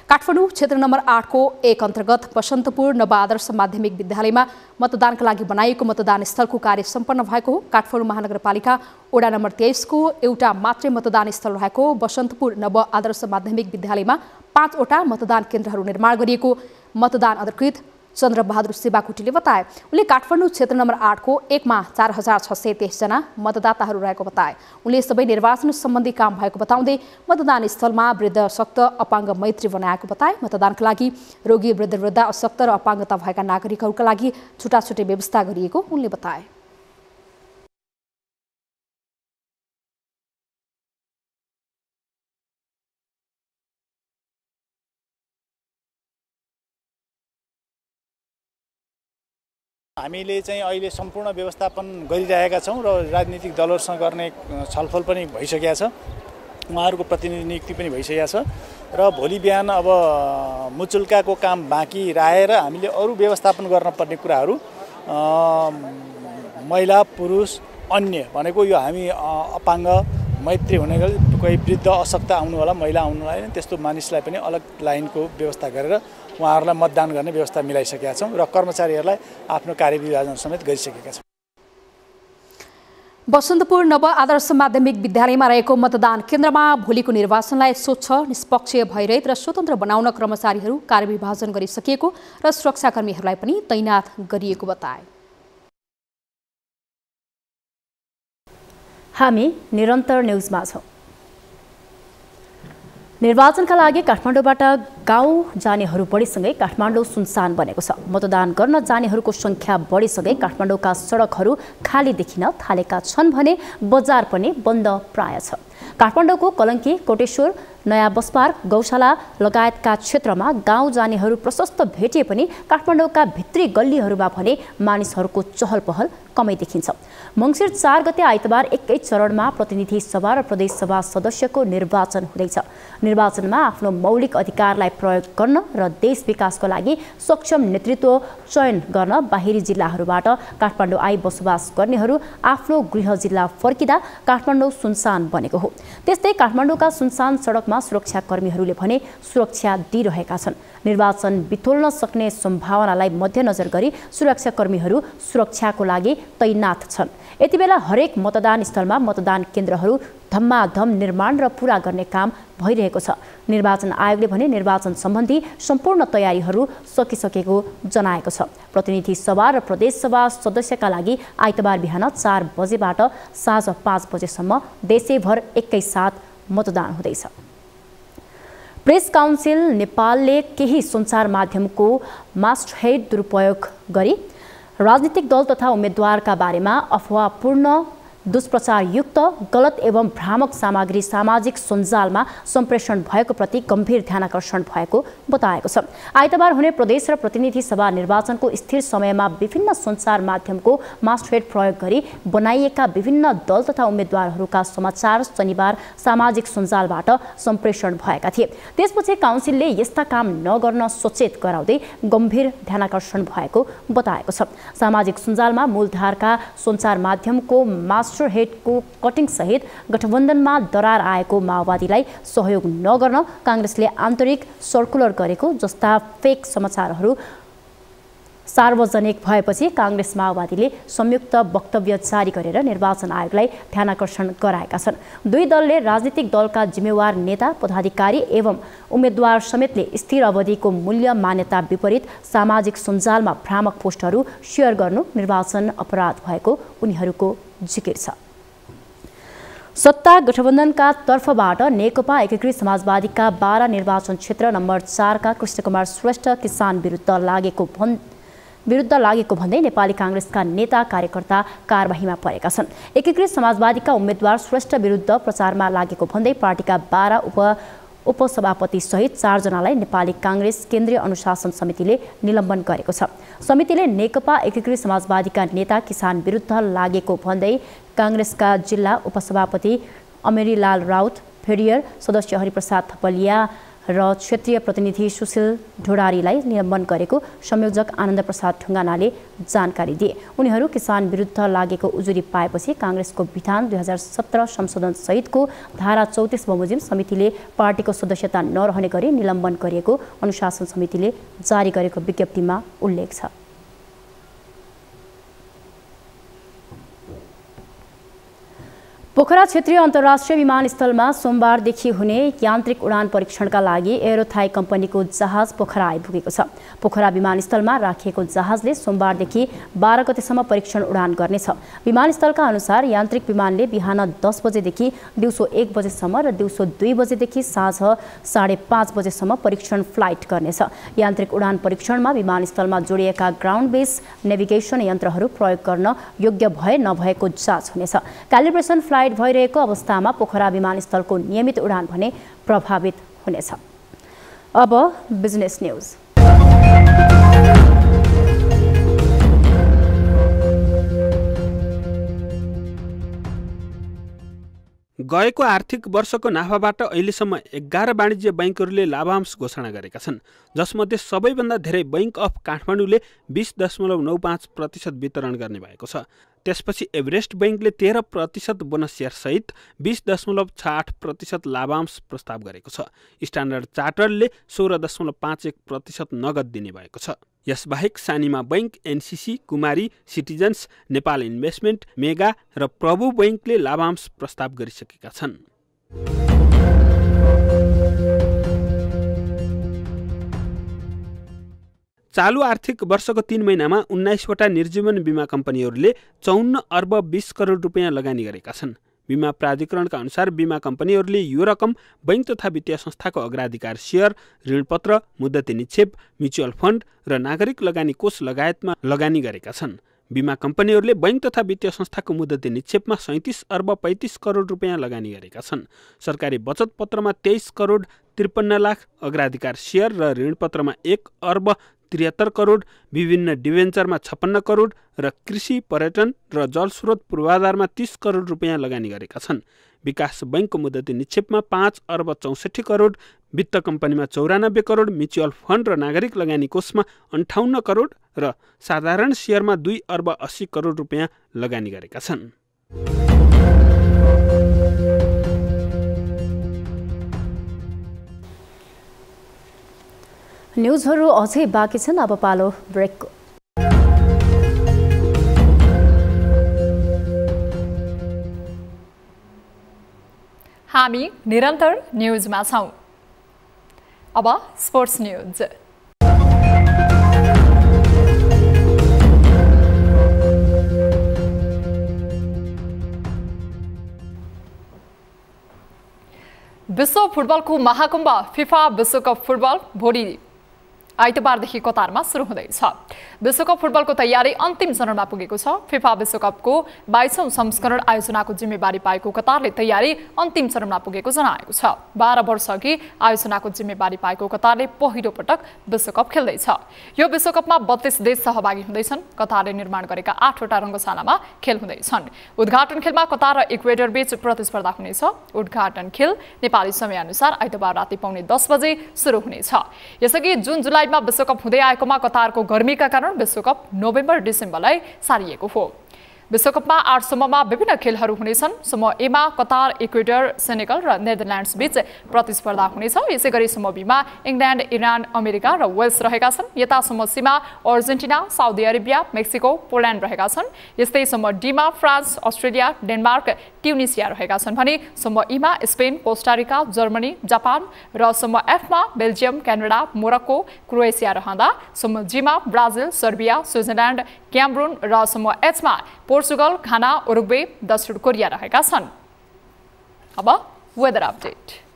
काठमाडौँ क्षेत्र नम्बर 8 को 1 अन्तर्गत बसन्तपुर नव आदर्श माध्यमिक विद्यालयमा मतदानका लागि बनाइएको मतदान स्थलको कार्य सम्पन्न भएको हो। काठमाडौँ महानगरपालिका वडा नम्बर 23 को एउटा मात्रै मतदान स्थल रहेको बसन्तपुर नव आदर्श माध्यमिक विद्यालयमा 5वटा मतदान केन्द्रहरू निर्माण गरिएको मतदान अधिकृत चन्द्रबहादुर सेवाकुटीले बताए। उनले काठमाडौँ क्षेत्र नम्बर 8 को 1 मा 4623 जना मतदाताहरू रहेको बताए। उनले सबै निर्वाचन सम्बन्धी काम भएको बताउँदै मतदान स्थलमा वृद्ध, शक्त, अपाङ्ग मैत्री बनाएको बताए। मतदानका लागि रोगी, वृद्धवृद्धा, अशक्त र अपाङ्गता भएका नागरिकहरूका लागि छुटाछुटै व्यवस्था गरिएको उनले बताए। हामीले चाहिँ अहिले सम्पूर्ण व्यवस्थापन गरिरहेका छौँ र राजनीतिक दलहरूसँग गर्ने छलफल पनि भइसकेको छ। उहाँहरूको प्रतिनिधि नियुक्ति पनि भइसकेको छ र भोलि बिहान अब मुचुल्काको काम बाँकी राखेर हामीले अरू व्यवस्थापन गर्न पर्ने कुराहरू महिला पुरुष अन्य भनेको यो हामी अपाङ्ग मैत्री हुने गरी कोही वृद्ध अशक्त आउनुहोला महिला आउनुलाई त्यस्तो मानिसलाई पनि अलग लाइनको व्यवस्था गरेर उहाँहरूलाई मतदान गर्ने व्यवस्था मिलाइसकेका छौँ र कर्मचारीहरूलाई आफ्नो कार्यविभाजन समेत गरिसकेका छौँ। बसन्तपुर नव आदर्श माध्यमिक विद्यालयमा रहेको मतदान केन्द्रमा भोलिको निर्वाचनलाई स्वच्छ निष्पक्ष भयरहित र स्वतन्त्र बनाउन कर्मचारीहरू कार्यविभाजन गरिसकिएको र सुरक्षाकर्मीहरूलाई पनि तैनाथ गरिएको बताए। हामी निरन्तर न्युजमा छौँ। निर्वाचनका लागि काठमाडौँबाट गाउँ जानेहरू बढीसँगै काठमाडौँ सुनसान बनेको छ। मतदान गर्न जानेहरूको सङ्ख्या बढीसँगै काठमाडौँका सडकहरू खाली देखिन थालेका छन् भने बजार पनि बन्द प्राय छ। काठमाडौँको कलङ्की, कोटेश्वर, नयाँ बसपार्क, गौशाला लगायतका क्षेत्रमा गाउँ जानेहरू प्रशस्त भेटिए पनि काठमाडौँका भित्री गल्लीहरूमा भने मानिसहरूको चहल पहल कमै देखिन्छ। मङ्सिर 4 गते आइतबार एकै चरणमा प्रतिनिधि सभा र प्रदेश सभा सदस्यको निर्वाचन हुँदैछ। निर्वाचनमा आफ्नो मौलिक अधिकारलाई प्रयोग गर्न र देश विकासको लागि सक्षम नेतृत्व चयन गर्न बाहिरी जिल्लाहरूबाट काठमाडौँ आई बसोबास गर्नेहरू आफ्नो गृह जिल्ला फर्किँदा काठमाडौँ सुनसान बनेको हो। त्यस्तै काठमाडौँका सुनसान सडकमा सुरक्षाकर्मीहरूले भने सुरक्षा दिइरहेका छन्। निर्वाचन बिथोल्न सक्ने सम्भावनालाई मध्यनजर गरी सुरक्षाकर्मीहरू सुरक्षाको लागि तैनाथ छन्। यति बेला हरेक मतदान स्थलमा मतदान केन्द्रहरू धम्माधम निर्माण र पूरा गर्ने काम भइरहेको छ। निर्वाचन आयोगले भने निर्वाचन सम्बन्धी सम्पूर्ण तयारीहरू सकिसकेको जनाएको छ। प्रतिनिधि सभा र प्रदेश सभा सदस्यका लागि आइतबार बिहान 4 बजेबाट साँझ 5 बजेसम्म देशैभर एकैसाथ मतदान हुँदैछ। प्रेस काउन्सिल नेपालले केही सञ्चार माध्यमको मास्टरहेड दुरुपयोग गरी राजनीतिक दल तथा उम्मेद्वारका बारेमा अफवाहपूर्ण दुष्प्रचारयुक्त गलत एवं भ्रामक सामग्री सामाजिक सञ्जालमा सम्प्रेषण भएको प्रति गम्भीर ध्यानाकर्षण भएको बताएको छ। आइतबार हुने प्रदेश र प्रतिनिधि सभा निर्वाचनको स्थिर समयमा विभिन्न सञ्चार माध्यमको मास्टरहेड प्रयोग गरी बनाइएका विभिन्न दल तथा उम्मेद्वारहरूका समाचार शनिबार सामाजिक सञ्जालबाट सम्प्रेषण भएका थिए। त्यसपछि काउन्सिलले यस्ता काम नगर्न सचेत गराउँदै गम्भीर ध्यानाकर्षण भएको बताएको छ। सामाजिक सञ्जालमा मूलधारका सञ्चार माध्यमको मास्टरहेडको कटिङ सहित गठबन्धनमा दरार आएको माओवादीलाई सहयोग नगर्न काङ्ग्रेसले आन्तरिक सर्कुलर गरेको जस्ता फेक समाचारहरू सार्वजनिक भएपछि काङ्ग्रेस माओवादीले संयुक्त वक्तव्य जारी गरेर निर्वाचन आयोगलाई ध्यानाकर्षण गराएका छन्। दुई दलले राजनीतिक दलका जिम्मेवार नेता, पदाधिकारी एवं उम्मेद्वार समेतले स्थिर अवधिको मूल्य मान्यता विपरीत सामाजिक सञ्जालमा भ्रामक पोस्टहरू सेयर गर्नु निर्वाचन अपराध भएको उनीहरूको जिकिर छ। सत्ता गठबन्धनका तर्फबाट नेकपा एकीकृत समाजवादीका 12 निर्वाचन क्षेत्र नम्बर 4 का कृष्णकुमार श्रेष्ठ किसान विरुद्ध लागेको भन्दै नेपाली काङ्ग्रेसका नेता कार्यकर्ता कारबाहीमा परेका छन्। एकीकृत समाजवादीका उम्मेद्वार श्रेष्ठ विरुद्ध प्रचारमा लागेको भन्दै पार्टीका 12 उपसभापति सहित 4 जनालाई नेपाली काङ्ग्रेस केन्द्रीय अनुशासन समितिले निलम्बन गरेको छ। समितिले नेकपा एकीकृत समाजवादीका नेता किसान विरुद्ध लागेको भन्दै काङ्ग्रेसका जिल्ला उपसभापति अमेरीलाल राउत, फेरियर सदस्य हरिप्रसाद थपलिया र क्षेत्रीय प्रतिनिधि सुशील ढोडारीलाई निलम्बन गरेको संयोजक आनन्द प्रसाद ढुङ्गानाले जानकारी दिए। उनीहरू किसान विरुद्ध लागेको उजुरी पाएपछि काङ्ग्रेसको विधान 2017 संशोधन सहितको धारा 34 बमोजिम समितिले पार्टीको सदस्यता नरहने गरी निलम्बन गरिएको अनुशासन समितिले जारी गरेको विज्ञप्तिमा उल्लेख छ। पोखरा क्षेत्रीय अन्तर्राष्ट्रिय विमानस्थलमा सोमबारदेखि हुने यान्त्रिक उडान परीक्षणका लागि एरोथाई कम्पनीको जहाज पोखरा आइपुगेको छ। पोखरा विमानस्थलमा राखिएको जहाजले सोमबारदेखि 12 गतेसम्म परीक्षण उडान गर्नेछ। विमानस्थलका अनुसार यान्त्रिक विमानले बिहान 10 बजेदेखि दिउँसो 1 बजेसम्म र दिउँसो 2 बजेदेखि साँझ 5:30 बजेसम्म परीक्षण फ्लाइट गर्नेछ। यान्त्रिक उडान परीक्षणमा विमानस्थलमा जोडिएका ग्राउन्ड बेस नेभिगेसन यन्त्रहरू प्रयोग गर्न योग्य भए नभएको जाँच हुनेछ। क्यालिब्रेसन फ्लाइट भइरहेको अवस्थामा पोखरा विमानस्थलको नियमित उडान भने प्रभावित हुनेछ। अब बिजनेस न्युज। गएको आर्थिक वर्षको नाफाबाट अहिलेसम्म 11 वाणिज्य बैंकहरूले लाभांश घोषणा गरेका छन्, जसमध्ये सबैभन्दा धेरै बैंक अफ काठमाडौँले 20.95% वितरण गर्ने भएको छ। त्यसपछि एभरेस्ट बैंकले 13% बोनस सेयर सहित 20.68% लाभांश प्रस्ताव गरेको छ। स्ट्यान्डर्ड चार्टरले 16.51% नगद दिने भएको छ। यसबाहेक सानिमा बैंक, एनसीसी, कुमारी, सिटिजन्स, नेपाल इन्भेस्टमेन्ट, मेगा र प्रभु बैंकले लाभांश प्रस्ताव गरिसकेका छन्। चालु आर्थिक वर्षको 3 महिनामा 19 वटा निर्जीवन बीमा कम्पनीहरूले 54 अर्ब 20 करोड रुपियाँ लगानी गरेका छन्। बीमा प्राधिकरणका अनुसार बीमा कम्पनीहरूले यो रकम बैंक तथा वित्तीय संस्थाको अग्राधिकार शेयर, ऋणपत्र, मुद्दती निक्षेप, म्युचुअल फन्ड र नागरिक लगानी कोष लगायतमा लगानी गरेका छन्। बीमा कम्पनीहरूले बैंक तथा वित्तीय संस्थाको मुद्दती निक्षेपमा 37 अर्ब 35 करोड रुपियाँ लगानी गरेका छन्। सरकारी बचत पत्रमा 23 करोड 53 लाख, अग्राधिकार शेयर र ऋणपत्रमा 1 अर्ब 73 करोड, विभिन्न डिभेन्चरमा 56 करोड र कृषि, पर्यटन र जलस्रोत पूर्वाधारमा 30 करोड रुपियाँ लगानी गरेका छन्। विकास बैंकको मुद्दती निक्षेपमा 5 अर्ब 64 करोड, वित्त कम्पनीमा 94 करोड, म्युचुअल फन्ड र नागरिक लगानी कोषमा 58 करोड र साधारण शेयरमा 2 अर्ब 80 करोड रुपियाँ लगानी गरेका छन्। न्युजहरू अझै बाँकी छन्, अब पालो ब्रेकको। हामी निरन्तर न्युजमा छौं। अब स्पोर्ट्स न्युज। विश्व फुटबलको महाकुम्भ फिफा विश्वकप फुटबल भोलि आइतबारदेखि कतारमा सुरु हुँदैछ। विश्वकप फुटबलको तयारी अन्तिम चरणमा पुगेको छ। फिफा विश्वकपको 22औं संस्करण आयोजनाको जिम्मेवारी पाएको कतारले तयारी अन्तिम चरणमा पुगेको जनाएको छ। 12 वर्षअघि आयोजनाको जिम्मेवारी पाएको कतारले पहिलो पटक विश्वकप खेल्दैछ। यो विश्वकपमा 32 देश सहभागी हुँदैछन्। कतारले निर्माण गरेका 8 वटा रङ्गशालामा खेल हुँदैछन्। उद्घाटन खेलमा कतार र इक्वेडर बीच प्रतिस्पर्धा हुनेछ। उद्घाटन खेल नेपाली समयअनुसार आइतबार राति 9:30 बजे सुरु हुनेछ। यसअघि जुन जुलाईमा विश्वकप हुँदै आएकोमा कतारको गर्मीका कारण विश्वकप नोभेम्बर-डिसेम्बरलाई सारिएको हो। विश्वकपमा 8 समूहमा विभिन्न खेलहरू हुनेछन्। समूह ए मा कतार, इक्वेडर, सेनेगल र नेदरल्यान्ड्स बीच प्रतिस्पर्धा हुनेछ। यसैगरी समूह बी मा इङ्ल्यान्ड, इरान, अमेरिका र वेल्स रहेका छन्। यता समूह सी मा Argentina, Saudi Arabia, Mexico, Poland रहेका छन्। यस्तै समूह डी मा फ्रान्स, अस्ट्रेलिया, डेनमार्क, ट्युनिसिया रहेका छन् भने समूह ई मा स्पेन, कोस्टारिका, जर्मनी, जापान र समूह एफ मा बेल्जियम, क्यानाडा, मोरक्को, क्रोएसिया रहँदा समूह जी मा ब्राजिल, सर्बिया, स्विजरल्यान्ड, क्यामरून र समूह एच मा पोर्चुगल, घाना, उरुग्वे, दक्षिण कोरिया रहेका छन्। अब वेदर अपडेट।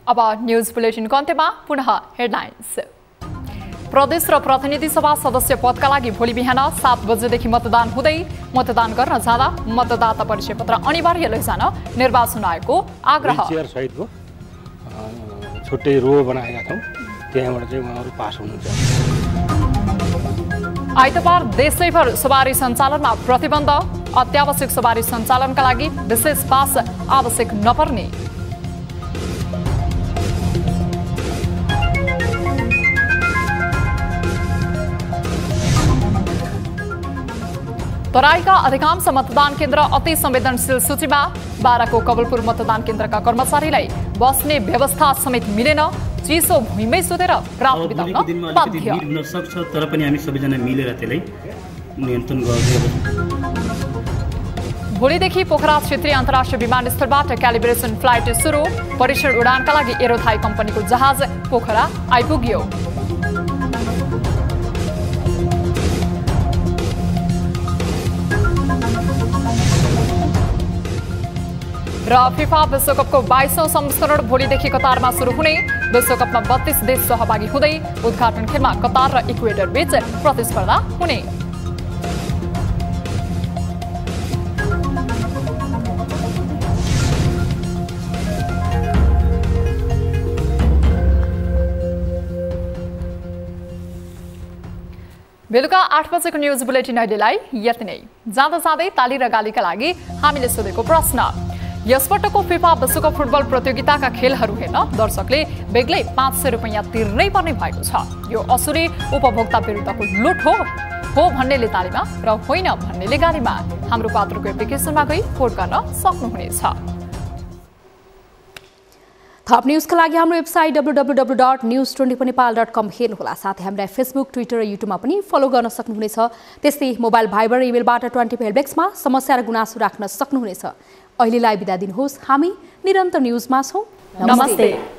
अब न्यूज बुलेटिनको अन्त्यमा पुनः हेडलाइन्स। प्रदेश र प्रतिनिधि सभा सदस्य पदका लागि भोलि बिहान 7 बजेदेखि मतदान हुँदै मतदान गर्न जाँदा मतदाता परिचय पत्र अनिवार्य लैजान निर्वाचन आयोगको आग्रह। चेयर सहितको छुट्टै रो बनाएका छौं, त्यहाँबाट चाहिँ उहाँहरू पास हुनुहुन्छ। आइतबार देशैभर सवारी सञ्चालनमा प्रतिबन्ध, अत्यावश्यक सवारी सञ्चालनका लागि विशेष पास आवश्यक नपर्ने। तराईका अधिकांश मतदान केन्द्र अति संवेदनशील सूचीमा। 12 को कवलपुर मतदान केन्द्रका कर्मचारीलाई बस्ने व्यवस्था समेत मिलेन। चिसो भुइँमै सुतेर रात बिताउन बाध्य। हुन सक्छ तर पनि हामी सबैजना मिलेर त्यसलाई नियन्त्रण गर्दै। भोलिदेखि पोखरा क्षेत्रीय अन्तर्राष्ट्रिय विमानस्थलबाट क्यालिब्रेसन फ्लाइट सुरु। परीक्षण उडानका लागि एरोथाई कम्पनीको जहाज पोखरा आइपुग्यो। र फिफा विश्वकपको 22औं संस्करण भोलिदेखि कतारमा सुरु हुने। विश्वकपमा 32 देश सहभागी हुँदै उद्घाटन खेलमा कतार र इक्वेडर बीच प्रतिस्पर्धा हुने। बेलुका 8 बजेको न्युज बुलेटिन अहिलेलाई यति नै। जाँदा जाँदै ताली र गालीका लागि हामीले सोधेको प्रश्न, यसपटकको फिफा विश्वकप फुटबल प्रतियोगिताका खेलहरू हेर्न दर्शकले बेग्लै 500 रुपैयाँ तिर्नै पर्ने भएको छ। यो असुली उपभोक्ता विरुद्धको लुट हो भन्नेले तालीमा र होइन भन्नेले गालीमा। हाम्रो पात्रको एप्लिकेसनमा गई भोट गर्न सक्नुहुनेछ। थप न्युजका लागि हाम्रो वेबसाइट www.news24nepal.com हेर्नुहोला। साथै हामीलाई फेसबुक, ट्विटर र युट्युबमा पनि फलो गर्न सक्नुहुनेछ। त्यस्तै मोबाइल, भाइबर, इमेलबाट 24 हेल्पडेस्कमा समस्या र गुनासो राख्न सक्नुहुनेछ। अहिलेलाई बिदा दिनुहोस्। हामी निरन्तर न्युजमा छौँ। नमस्ते।